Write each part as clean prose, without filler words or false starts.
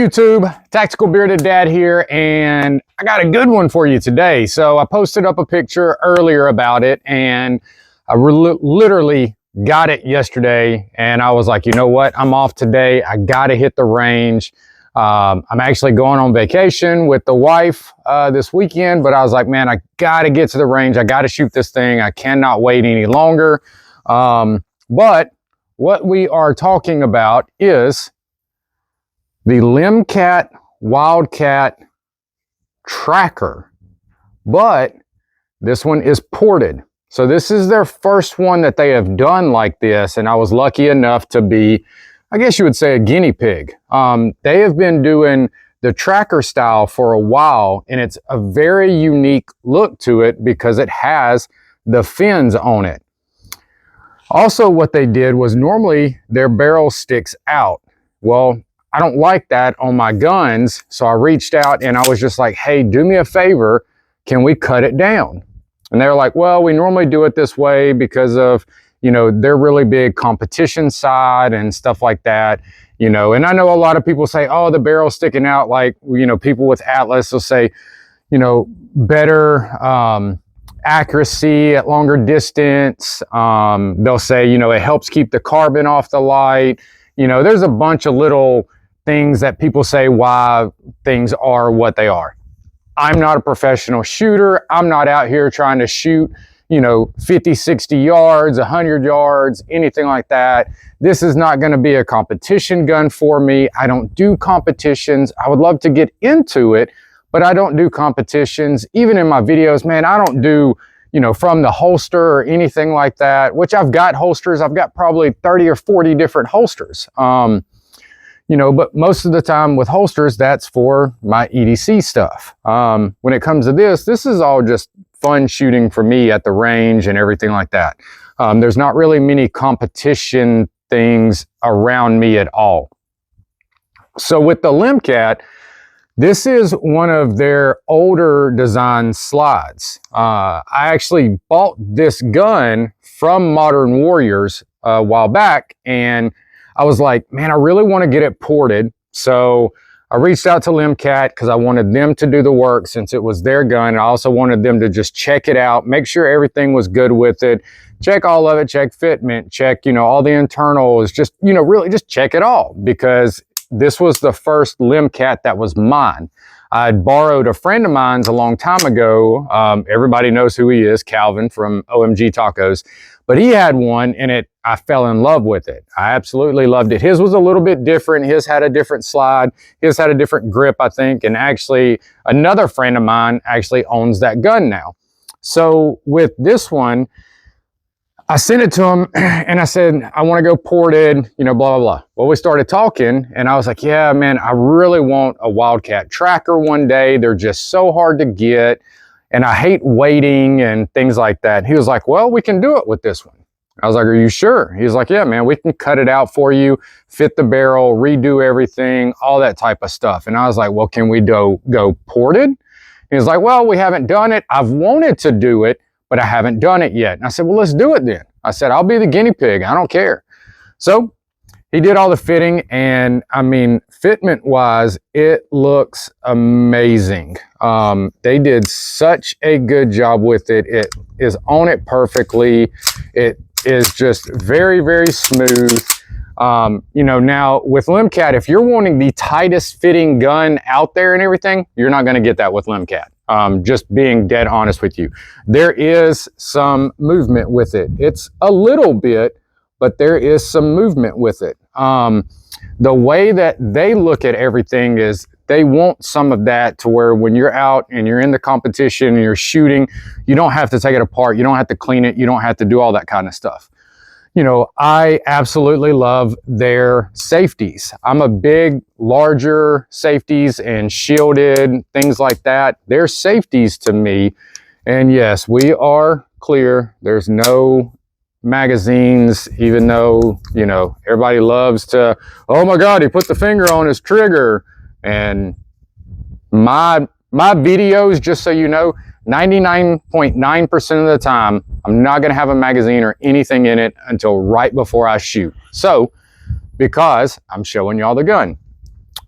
YouTube, Tactical Bearded Dad here, and I got a good one for you today. So I posted up a picture earlier about it, and I literally got it yesterday, and I was like, you know what, I'm off today. I gotta hit the range. I'm actually going on vacation with the wife this weekend, but I was like, man, I gotta get to the range. I gotta shoot this thing. I cannot wait any longer. But what we are talking about is the LimCat Wildcat tracker, but this one is ported. So this is their first one that they have done like this, and I was lucky enough to be, I guess you would say, a guinea pig. They have been doing the tracker style for a while, and it's a very unique look to it because it has the fins on it. Also, what they did was normally their barrel sticks out. Well, I don't like that on my guns, so I reached out and I was just like, hey, do me a favor, can we cut it down? And they're like, well, we normally do it this way because of, you know, they're really big competition side and stuff like that, you know. And I know a lot of people say, oh, the barrel's sticking out, like, you know, people with Atlas will say, you know, better accuracy at longer distance. They'll say, you know, it helps keep the carbon off the light. You know, there's a bunch of little things that people say why things are what they are. I'm not a professional shooter. I'm not out here trying to shoot, you know, 50, 60 yards, 100 yards, anything like that. This is not going to be a competition gun for me. I don't do competitions. I would love to get into it, but I don't do competitions. Even in my videos, man, I don't do, you know, from the holster or anything like that, which I've got holsters. I've got probably 30 or 40 different holsters. You know, but most of the time with holsters, that's for my EDC stuff. When it comes to this is all just fun shooting for me at the range and everything like that. There's not really many competition things around me at all. So with the LimCat, this is one of their older design slides. I actually bought this gun from Modern Warriors a while back, and I was like, man, I really want to get it ported. So I reached out to LimCat because I wanted them to do the work since it was their gun. I also wanted them to just check it out, make sure everything was good with it, check all of it, check fitment, check, you know, all the internals, just, you know, really just check it all, because this was the first LimCat that was mine. I'd borrowed a friend of mine's a long time ago. Everybody knows who he is, Calvin from OMG Tacos. But he had one, and I fell in love with it. I absolutely loved it. His was a little bit different. His had a different slide. His had a different grip, I think. And actually, another friend of mine actually owns that gun now. So with this one, I sent it to him and I said, I want to go ported, you know, blah, blah, blah. Well, we started talking and I was like, yeah, man, I really want a Wildcat tracker one day. They're just so hard to get and I hate waiting and things like that. He was like, well, we can do it with this one. I was like, are you sure? He's like, yeah, man, we can cut it out for you, fit the barrel, redo everything, all that type of stuff. And I was like, well, can we go ported? He was like, well, we haven't done it. I've wanted to do it, but I haven't done it yet. And I said, well, let's do it then. I said, I'll be the guinea pig. I don't care. So he did all the fitting, and I mean, fitment wise, it looks amazing. They did such a good job with it. It is on it perfectly. It is just very, very smooth. You know, now with LimCat, if you're wanting the tightest fitting gun out there and everything, you're not going to get that with LimCat. Just being dead honest with you. There is some movement with it. It's a little bit, but there is some movement with it. The way that they look at everything is they want some of that to where when you're out and you're in the competition and you're shooting, you don't have to take it apart. You don't have to clean it. You don't have to do all that kind of stuff. You know, I absolutely love their safeties. I'm a big, larger safeties and shielded, things like that. They're safeties to me. And yes, we are clear. There's no magazines, even though, you know, everybody loves to, oh my God, he put the finger on his trigger. And my videos, just so you know, 99.9% of the time, I'm not going to have a magazine or anything in it until right before I shoot. So, because I'm showing y'all the gun.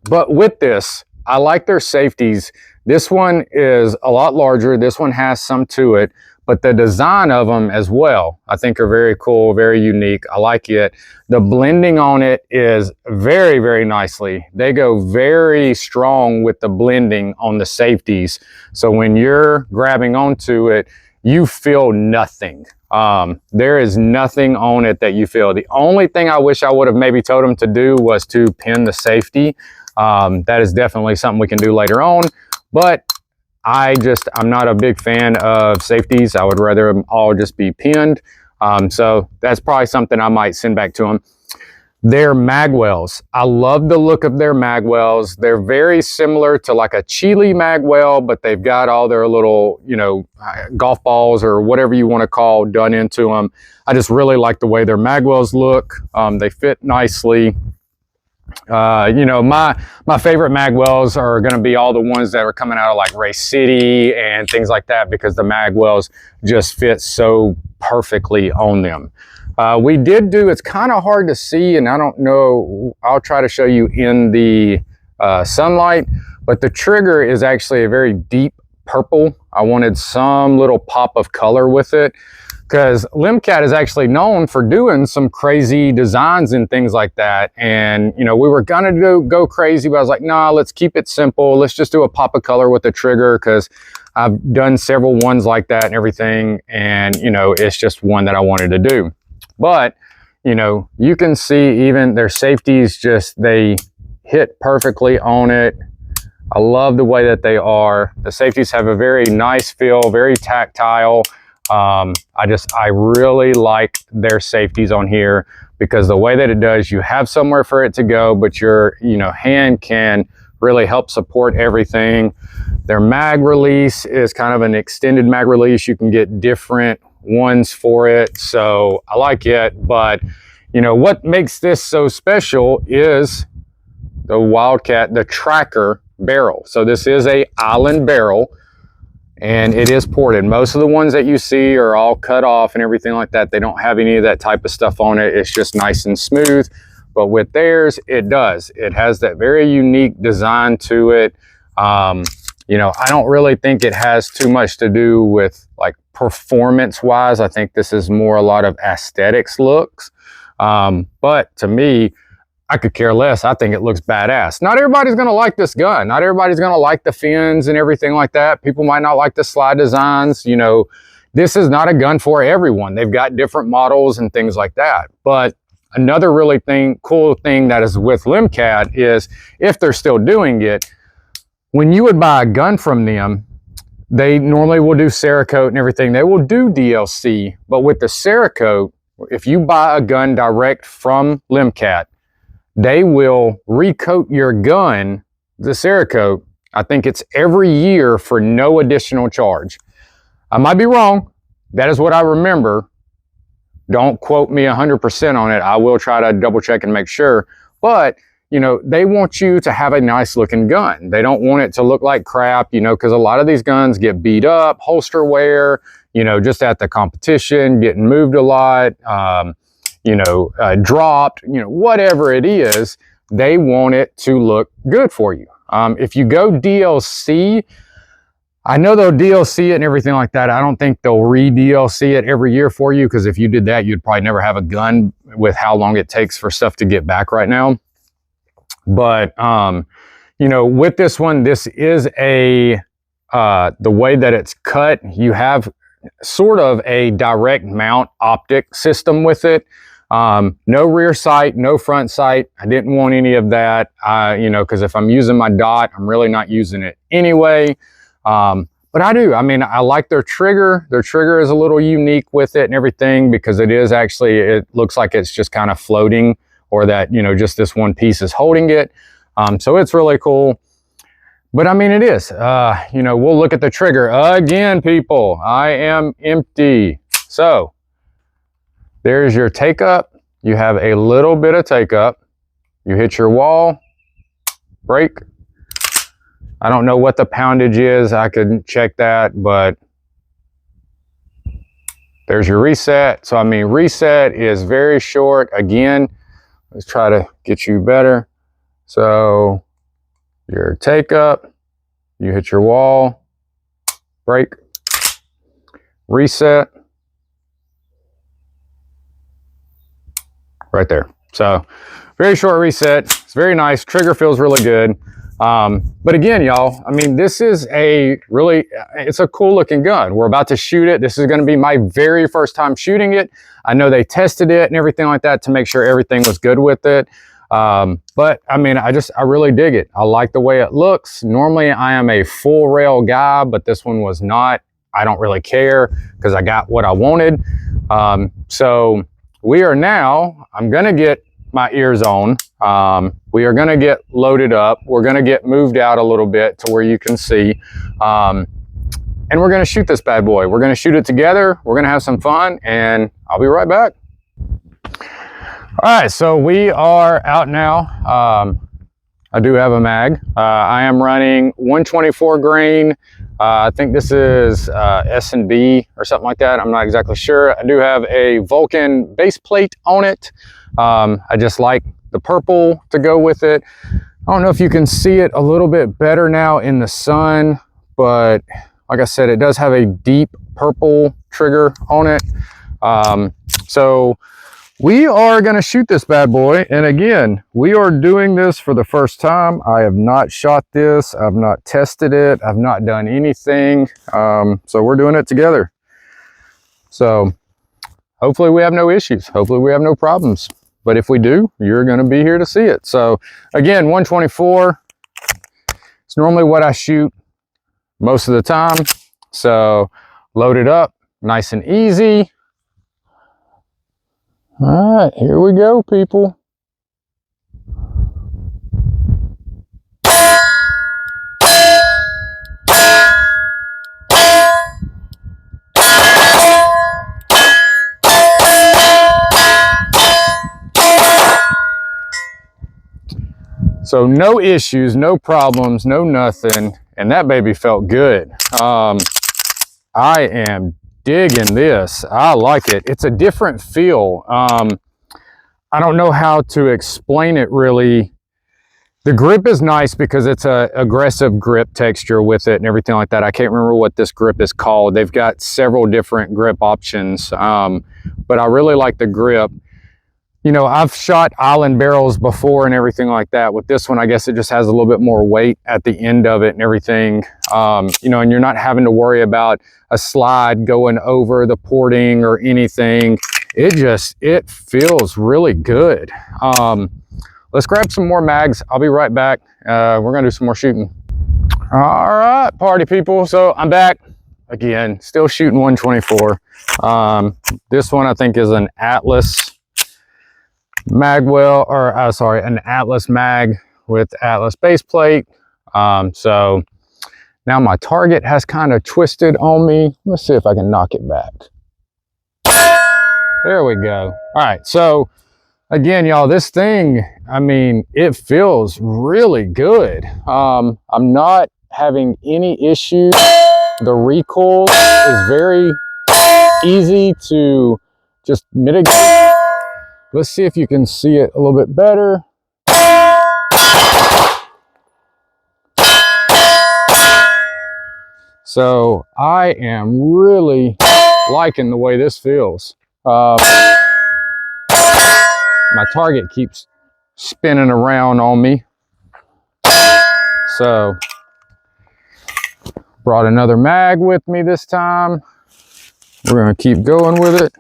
But with this, I like their safeties. This one is a lot larger. This one has some to it, but the design of them as well, I think are very cool, very unique. I like it. The blending on it is very, very nicely. They go very strong with the blending on the safeties. So when you're grabbing onto it, you feel nothing. There is nothing on it that you feel. The only thing I wish I would have maybe told them to do was to pin the safety. That is definitely something we can do later on, but I'm not a big fan of safeties. I would rather them all just be pinned. So that's probably something I might send back to them. Their magwells. I love the look of their magwells. They're very similar to like a Chile magwell, but they've got all their little, golf balls or whatever you want to call done into them. I just really like the way their magwells look. They fit nicely. My favorite magwells are going to be all the ones that are coming out of like Race City and things like that, because the magwells just fit so perfectly on them. We did do, it's kind of hard to see, and I don't know, I'll try to show you in the sunlight, but the trigger is actually a very deep purple. I wanted some little pop of color with it, because LimCat is actually known for doing some crazy designs and things like that. And, we were gonna go crazy, but I was like, nah, let's keep it simple. Let's just do a pop of color with the trigger, because I've done several ones like that and everything. And, it's just one that I wanted to do. But, you can see even their safeties, they hit perfectly on it. I love the way that they are. The safeties have a very nice feel, very tactile. I really like their safeties on here, because the way that it does, you have somewhere for it to go, but your, hand can really help support everything. Their mag release is kind of an extended mag release. You can get different ones for it. So I like it, but what makes this so special is the Wildcat, the tracker barrel. So this is a island barrel, and it is ported. Most of the ones that you see are all cut off and everything like that. They don't have any of that type of stuff on it. It's just nice and smooth. But with theirs, it does. It has that very unique design to it. I don't really think it has too much to do with like performance wise. I think this is more a lot of aesthetics looks. But to me, I could care less. I think it looks badass. Not everybody's going to like this gun. Not everybody's going to like the fins and everything like that. People might not like the slide designs. This is not a gun for everyone. They've got different models and things like that. But another really cool thing that is with LimCat is, if they're still doing it, when you would buy a gun from them, they normally will do Cerakote and everything. They will do DLC, but with the Cerakote, if you buy a gun direct from LimCat, they will recoat your gun, the Cerakote. I think it's every year for no additional charge. I might be wrong. That is what I remember. Don't quote me 100% on it. I will try to double check and make sure. But, they want you to have a nice looking gun. They don't want it to look like crap, because a lot of these guns get beat up, holster wear, just at the competition, getting moved a lot, dropped, whatever it is, they want it to look good for you. If you go DLC, I know they'll DLC it and everything like that. I don't think they'll re-DLC it every year for you, because if you did that, you'd probably never have a gun with how long it takes for stuff to get back right now. But, with this one, this is the way that it's cut, you have sort of a direct mount optic system with it. No rear sight, no front sight. I didn't want any of that, because if I'm using my dot, I'm really not using it anyway. But I do. I like their trigger. Their trigger is a little unique with it and everything, because it looks like it's just kind of floating, or that, just this one piece is holding it. So it's really cool. But it is. We'll look at the trigger again, people. I am empty. So there's your take up. You have a little bit of take up. You hit your wall, break. I don't know what the poundage is. I could check that, but there's your reset. So, reset is very short. Again, let's try to get you better. So your take up, you hit your wall, brake, reset, right there. So very short reset. It's very nice. Trigger feels really good. But again, y'all, I mean, this is it's a cool looking gun. We're about to shoot it. This is going to be my very first time shooting it. I know they tested it and everything like that to make sure everything was good with it. But I mean, I really dig it. I like the way it looks. Normally I am a full rail guy, but this one was not. I don't really care because I got what I wanted. So we are now, I'm going to get my ears on. We are going to get loaded up. We're going to get moved out a little bit to where you can see. And we're going to shoot this bad boy. We're going to shoot it together. We're going to have some fun, and I'll be right back. All right, so we are out now. I do have a mag. I am running 124 grain. I think this is S&B or something like that. I'm not exactly sure. I do have a Vulcan base plate on it. I just like the purple to go with it. I don't know if you can see it a little bit better now in the sun, but like I said, it does have a deep purple trigger on it. So we are going to shoot this bad boy. And again, we are doing this for the first time. I have not shot this. I've not tested it. I've not done anything. So we're doing it together. So hopefully we have no issues. Hopefully we have no problems. But if we do, you're going to be here to see it. So again, 124. It's normally what I shoot most of the time. So load it up nice and easy. All right, here we go, people. So no issues, no problems, no nothing, and that baby felt good. I am digging this. I like it. It's a different feel. I don't know how to explain it really. The grip is nice because it's a aggressive grip texture with it and everything like that. I can't remember what this grip is called. They've got several different grip options, but I really like the grip. You know, I've shot island barrels before and everything like that. With this one, I guess it just has a little bit more weight at the end of it and everything. You know, and you're not having to worry about a slide going over the porting or anything. It feels really good. Let's grab some more mags. I'll be right back. We're gonna do some more shooting. All right, party people. So I'm back again, still shooting 124. This one I think is an Atlas magwell, or sorry, an Atlas mag with Atlas base plate. So now my target has kind of twisted on me. Let's see if I can knock it back. There we go. All right, so again, y'all, this thing, I mean, it feels really good. I'm not having any issues. The recoil is very easy to just mitigate. Let's see if you can see it a little bit better. So I am really liking the way this feels. My target keeps spinning around on me. So brought another mag with me this time. We're gonna keep going with it.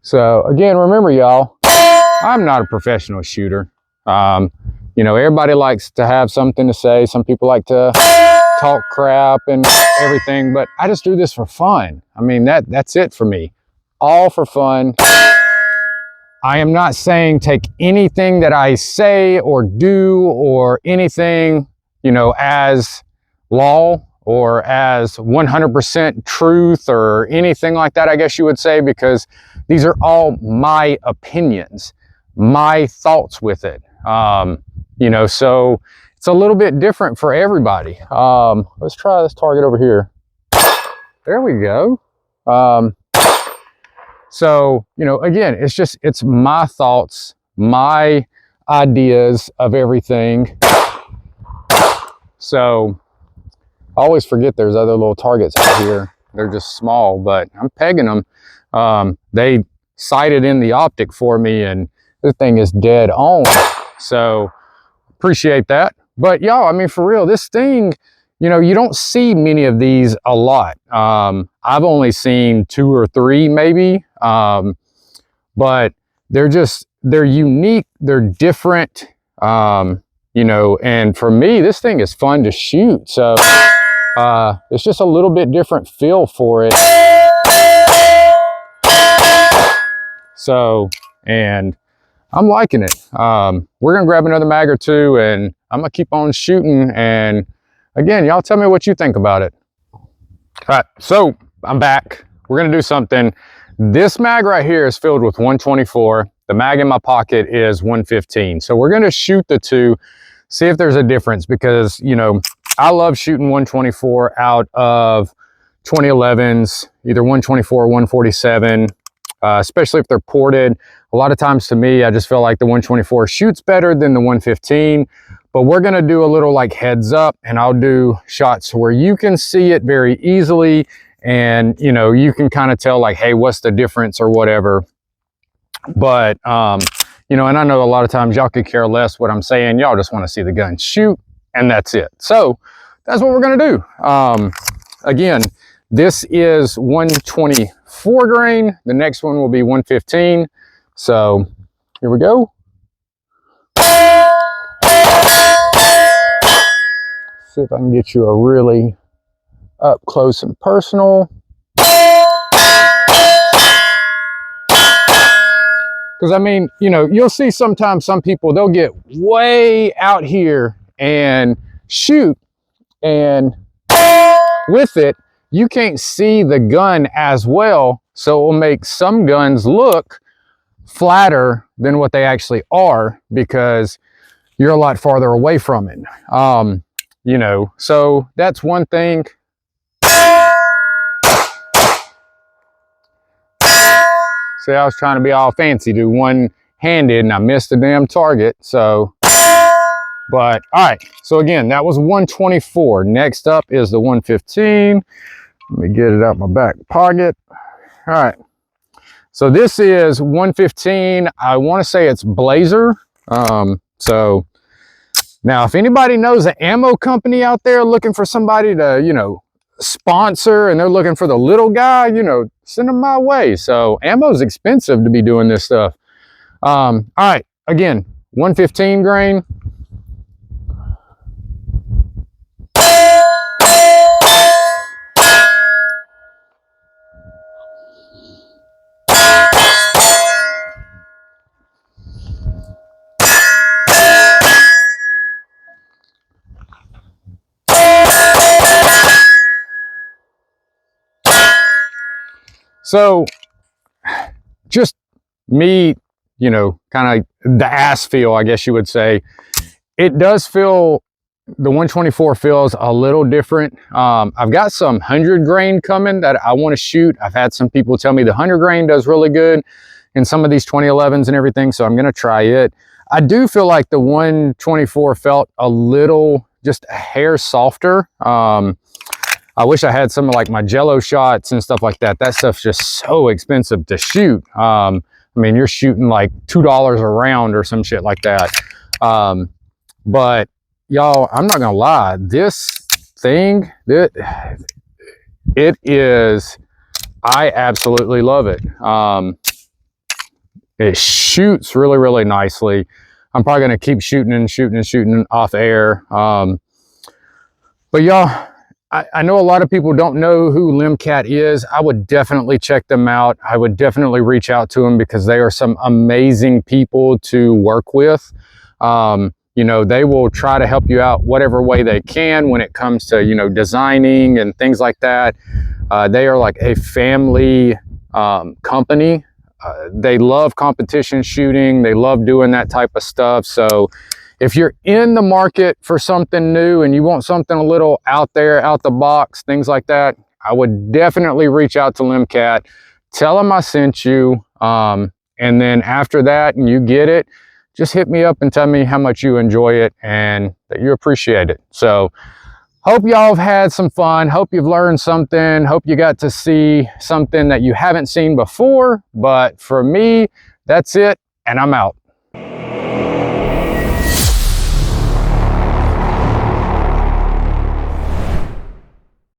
So again, remember y'all, I'm not a professional shooter. You know, everybody likes to have something to say. Some people like to talk crap and everything, but I just do this for fun. I mean, that's it for me. All for fun. I am not saying take anything that I say or do or anything, you know, as law or as 100% truth or anything like that, I guess you would say, because these are all my opinions, my thoughts with it. You know, so it's a little bit different for everybody. Let's try this target over here. There we go. So, you know, again, it's my thoughts, my ideas of everything. So I always forget there's other little targets out here. They're just small, but I'm pegging them. They sighted in the optic for me, and this thing is dead on. So appreciate that. But y'all, I mean, for real, this thing, you know, you don't see many of these a lot. I've only seen 2 or 3 maybe, but they're unique, they're different, you know, and for me, this thing is fun to shoot. So it's just a little bit different feel for it. So, and I'm liking it. We're gonna grab another mag or 2, and I'm gonna keep on shooting. And again, y'all tell me what you think about it. All right, so I'm back. We're gonna do something. This mag right here is filled with 124. The mag in my pocket is 115. So we're gonna shoot the 2, see if there's a difference, because, you know, I love shooting 124 out of 2011s, either 124 or 147, especially if they're ported. A lot of times to me, I just feel like the 124 shoots better than the 115, but we're gonna do a little like heads up, and I'll do shots where you can see it very easily, and, you know, you can kind of tell like, hey, what's the difference or whatever. But, you know, and I know a lot of times y'all could care less what I'm saying. Y'all just want to see the gun shoot, and that's it. So that's what we're going to do. Again, this is 124 grain. The next one will be 115. So here we go. See if I can get you a really up close and personal. Because, I mean, you know, you'll see sometimes some people, they'll get way out here and shoot, and with it, you can't see the gun as well. So it will make some guns look flatter than what they actually are, because you're a lot farther away from it. You know, so that's one thing. See, I was trying to be all fancy, do one-handed, and I missed the damn target. So, but all right. So again, that was 124. Next up is the 115. Let me get it out my back pocket. All right. So this is 115. I want to say it's Blazer. So now, if anybody knows an ammo company out there looking for somebody to, you know, sponsor, and they're looking for the little guy, you know, send them my way. So ammo's expensive to be doing this stuff. All right, again, 115 grain. So just me, you know, kind of the ass feel, I guess you would say. It does feel, the 124 feels a little different. I've got some 100 grain coming that I want to shoot. I've had some people tell me the 100 grain does really good in some of these 2011s and everything, so I'm going to try it. I do feel like the 124 felt a little, just a hair softer. I wish I had some of like my Jello shots and stuff like that. That stuff's just so expensive to shoot. I mean, you're shooting like $2 a round or some shit like that. But y'all, I'm not gonna lie, this thing, it is, I absolutely love it. It shoots really, really nicely. I'm probably gonna keep shooting and shooting and shooting off air. But y'all, I know a lot of people don't know who LimCat is. I would definitely check them out. I would definitely reach out to them, because they are some amazing people to work with. You know, they will try to help you out whatever way they can when it comes to, you know, designing and things like that. They are like a family company. They love competition shooting. They love doing that type of stuff. So if you're in the market for something new and you want something a little out there, out the box, things like that, I would definitely reach out to LimCat. Tell them I sent you. And then after that, and you get it, just hit me up and tell me how much you enjoy it and that you appreciate it. So hope y'all have had some fun. Hope you've learned something. Hope you got to see something that you haven't seen before. But for me, that's it, and I'm out.